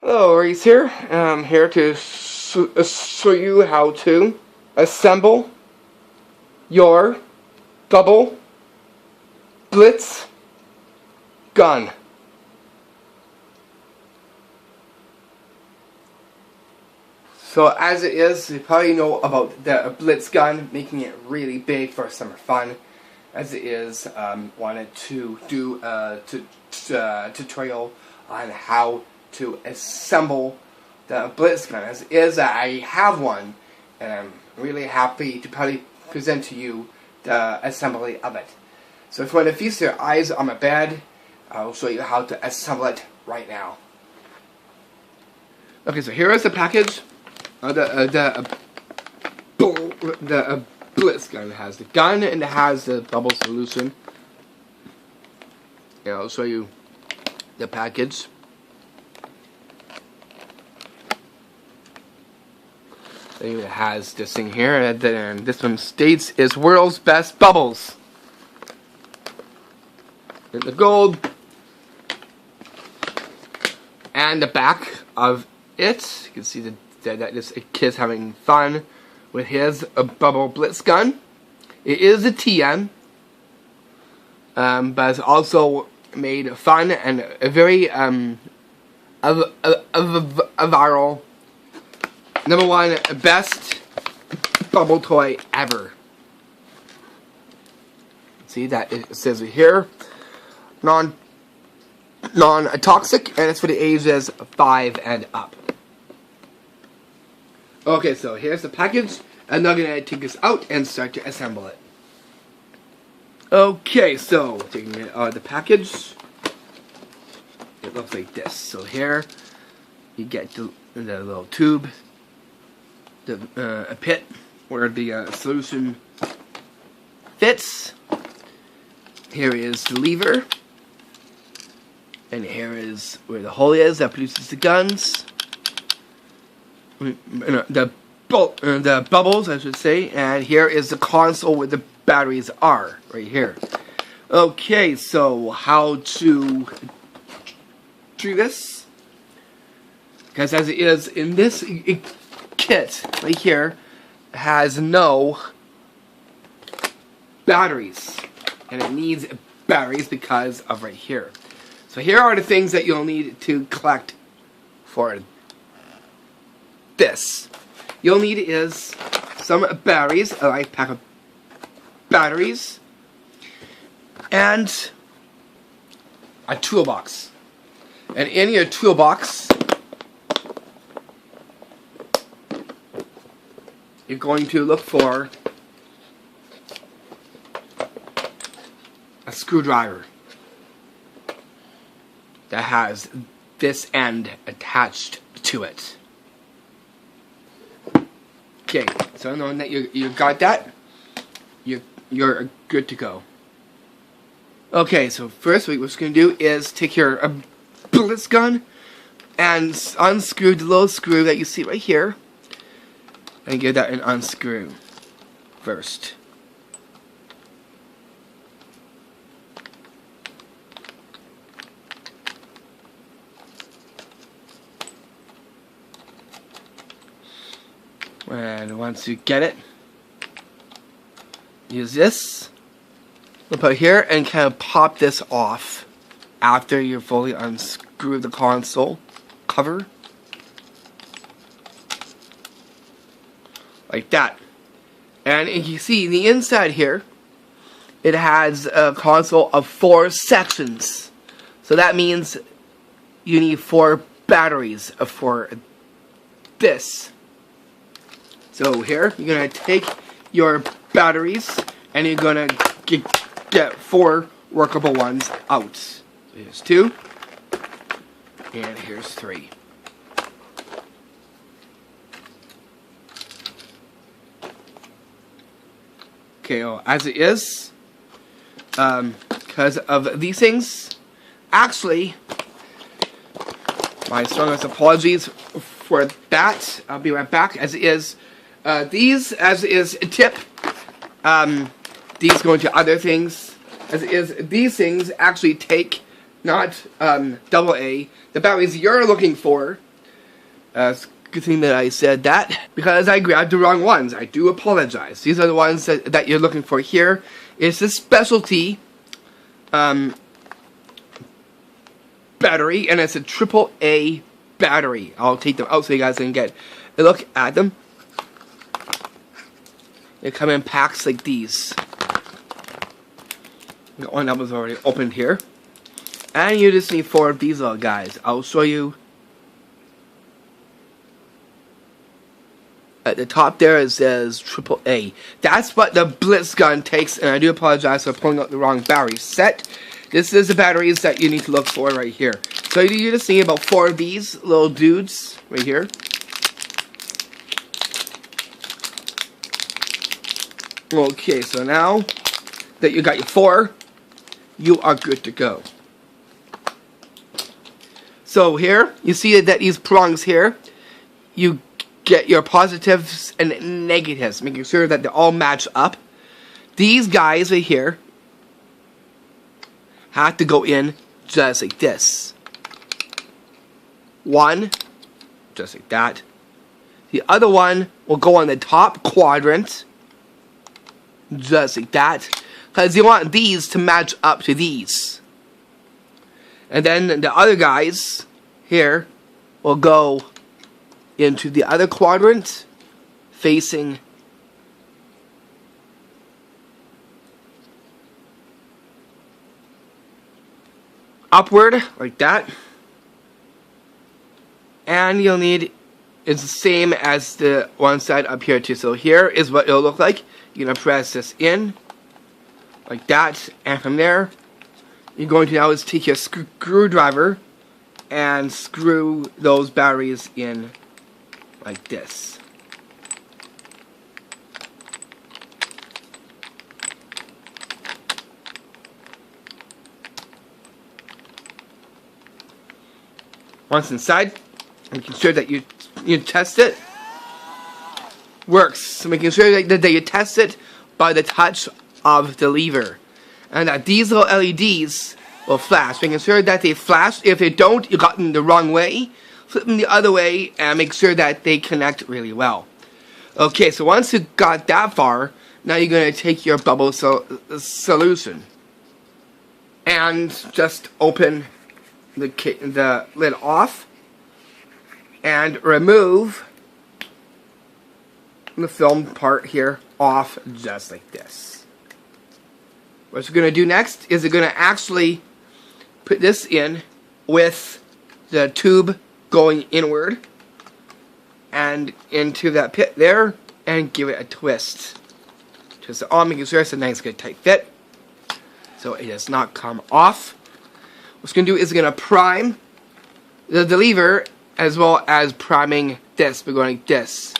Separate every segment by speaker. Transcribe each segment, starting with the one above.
Speaker 1: Hello, Reese here. I'm here to show you how to assemble your Bubble Blitz Gun. So as it is, you probably know about the Blitz Gun, making it really big for summer fun. As it is, wanted to do a tutorial on how to assemble the Blitz Gun. As is, I have one, and I'm really happy to probably present to you the assembly of it. So if you want to feast your eyes on my bed, I'll show you how to assemble it right now. Okay, so here is the package. The Blitz Gun. It has the gun and it has the bubble solution. Yeah, I'll show you the package. It has this thing here, and this one states is world's best bubbles. And the gold, and the back of it, you can see that this kid's having fun with his Bubble Blitz Gun. It is a TN, but it's also made fun and a very a viral #1 best bubble toy ever. See that it says it here, non-toxic, and it's for the ages 5 and up. Okay, so here's the package, and I'm gonna take this out and start to assemble it. Okay, so taking it out of the package, it looks like this. So here you get the little tube, a pit where the solution fits. Here is the lever, and here is where the hole is that produces the guns. The bubbles, I should say, and here is the console where the batteries are, right here. Okay, so how to do this? Because as it is in this kit right here, has no batteries, and it needs batteries because of right here. So here are the things that you'll need to collect for this. You'll need is some batteries, a light pack of batteries, and a toolbox. And in your toolbox, you're going to look for a screwdriver that has this end attached to it. Okay, so knowing that you got that, you're good to go. Okay, so first what we're just going to do is take your Blitz Gun and unscrew the little screw that you see right here, and give that an unscrew first. And once you get it, use this. We'll put it here and kind of pop this off after you fully unscrew the console cover. Like that. And you see the inside here, it has a console of 4 sections. So that means you need 4 batteries for this. So here, you're going to take your batteries, and you're going to get 4 workable ones out. So here's 2, and here's 3. Okay, well, as it is, because of these things, actually, my strongest apologies for that. I'll be right back. As it is, these, as is a tip, these go into other things. As it is, these things actually take not AA, the batteries you're looking for, It's a good thing that I said that, because I grabbed the wrong ones. I do apologize. These are the ones that you're looking for here. It's the specialty battery, and it's a AAA battery. I'll take them out so you guys can get a look at them. They come in packs like these. Got one that was already opened here. And you just need 4 of these little guys. I'll show you. At the top there it says AAA. That's what the Blitz Gun takes, and I do apologize for pulling out the wrong battery set. This is the batteries that you need to look for right here. So you just need about 4 of these little dudes right here. Okay, so now that you got your 4, you are good to go. So here, you see that these prongs here, you get your positives and negatives, making sure that they all match up. These guys right here have to go in just like this. One, just like that. The other one will go on the top quadrant, just like that, because you want these to match up to these. And then the other guys here will go into the other quadrant, facing upward, like that. And you'll need, it's the same as the one side up here too. So here is what it'll look like. You're going to press this in, like that, and from there, you're going to now just take your screwdriver and screw those batteries in like this. Once inside, making sure that you test it. Works. So making sure that you test it by the touch of the lever. And that these little LEDs will flash. Making sure that they flash. If they don't, you got them the wrong way. Flip them the other way and make sure that they connect really well. Okay, so once you got that far, now you're going to take your bubble solution. And just open the lid off. And remove the film part here off just like this. What you're going to do next is you're going to actually put this in with the tube going inward and into that pit there and give it a twist. Twist it on, making sure it's a nice good tight fit so it does not come off. What it's going to do is going to prime the lever as well as priming this. We're going like this.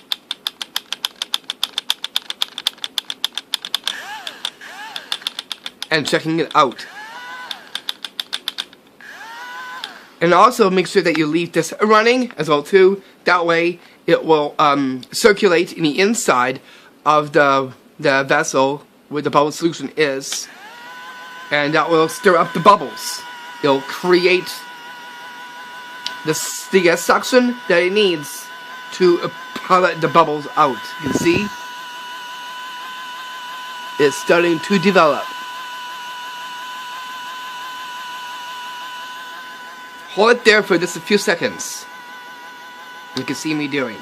Speaker 1: And checking it out. And also make sure that you leave this running as well too. That way it will circulate in the inside of the vessel where the bubble solution is. And that will stir up the bubbles. It'll create the suction that it needs to pellet the bubbles out. You can see it's starting to develop. Hold it there for just a few seconds. You can see me doing.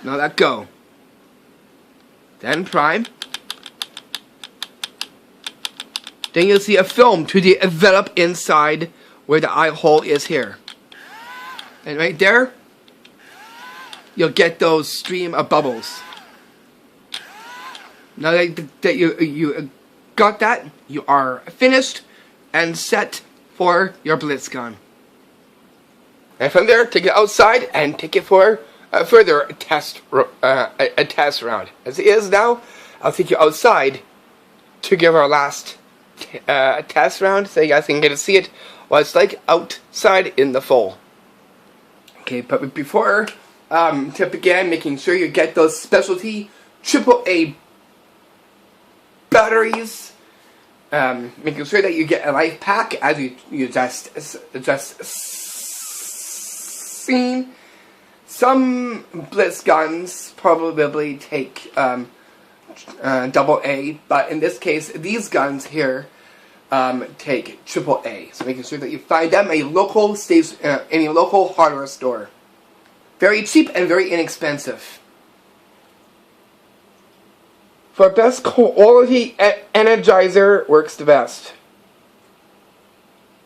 Speaker 1: Now let go. Then prime. Then you'll see a film to develop inside where the eye hole is here. And right there, you'll get those stream of bubbles. Now that you got that, you are finished and set for your Blitz Gun. And from there, take it outside and take it for a further test round. As it is now, I'll take you outside to give our last test round so you guys can get to see it what it's like outside in the full. Okay, but before to begin, making sure you get those specialty AAA batteries making sure that you get a life pack as you just seen. Some Blitz guns probably take double A, but in this case, these guns here take triple A. So making sure that you find them in a local hardware store. Very cheap and very inexpensive. For best quality, Energizer works the best.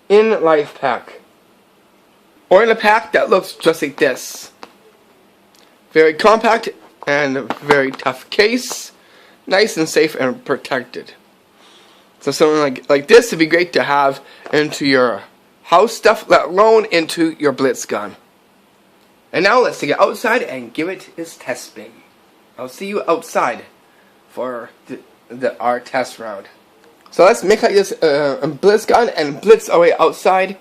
Speaker 1: In life pack. Or in a pack that looks just like this. Very compact and very tough case. Nice and safe and protected. So something like this would be great to have into your house stuff, let alone into your Blitz gun. And now let's take it outside and give it its test spin. I'll see you outside for our test round. So let's make like this Blitz gun and blitz our way outside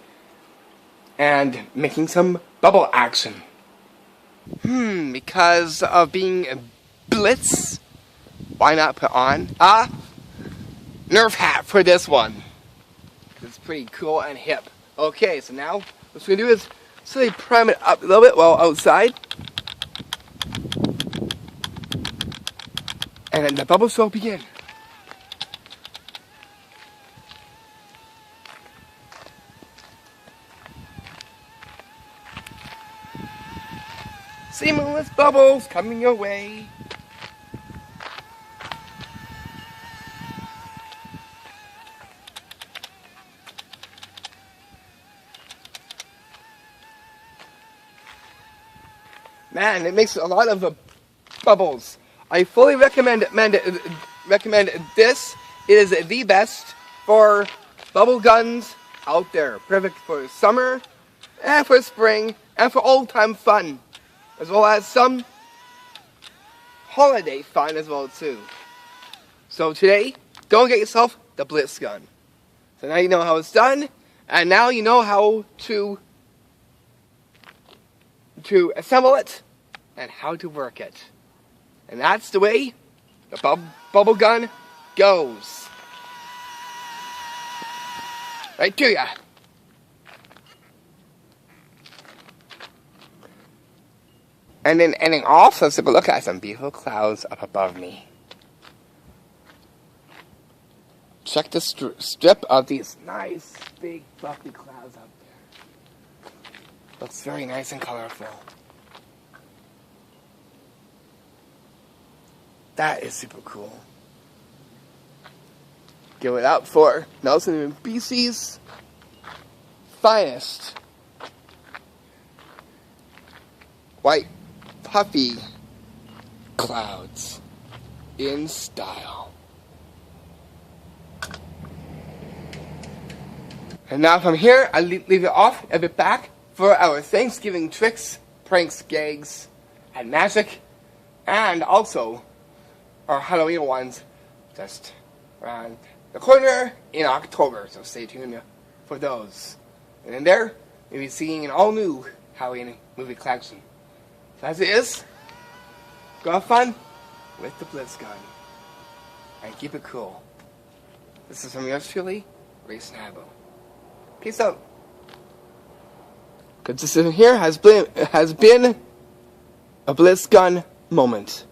Speaker 1: and making some bubble action. Because of being a Blitz, why not put on a Nerf hat for this one? It's pretty cool and hip. Okay, so now what we're going to do is slowly prime it up a little bit while outside. And then the bubble will begin. Seamless bubbles coming your way. Man, it makes a lot of bubbles. I fully recommend this. It is the best for bubble guns out there. Perfect for summer, and for spring, and for old-time fun. As well as some holiday fun as well too. So today, go get yourself the Blitz gun. So now you know how it's done, and now you know how to assemble it and how to work it. And that's the way the bubble gun goes. Right to ya. And then ending off, let's have a look at some beautiful clouds up above me. Check the strip of these nice, big, fluffy clouds up there. Looks very nice and colorful. That is super cool. Give it up for Nelson and BC's finest white puffy clouds in style. And now from here, I leave it off and it back for our Thanksgiving tricks, pranks, gags, and magic, and also our Halloween ones just around the corner in October, so stay tuned for those. And in there, you'll be seeing an all-new Halloween movie collection. So as it is, go have fun with the Blitz gun, and keep it cool. This is from yours truly, Ray Snabo. Peace out. Because this in here has been a Blitz gun moment.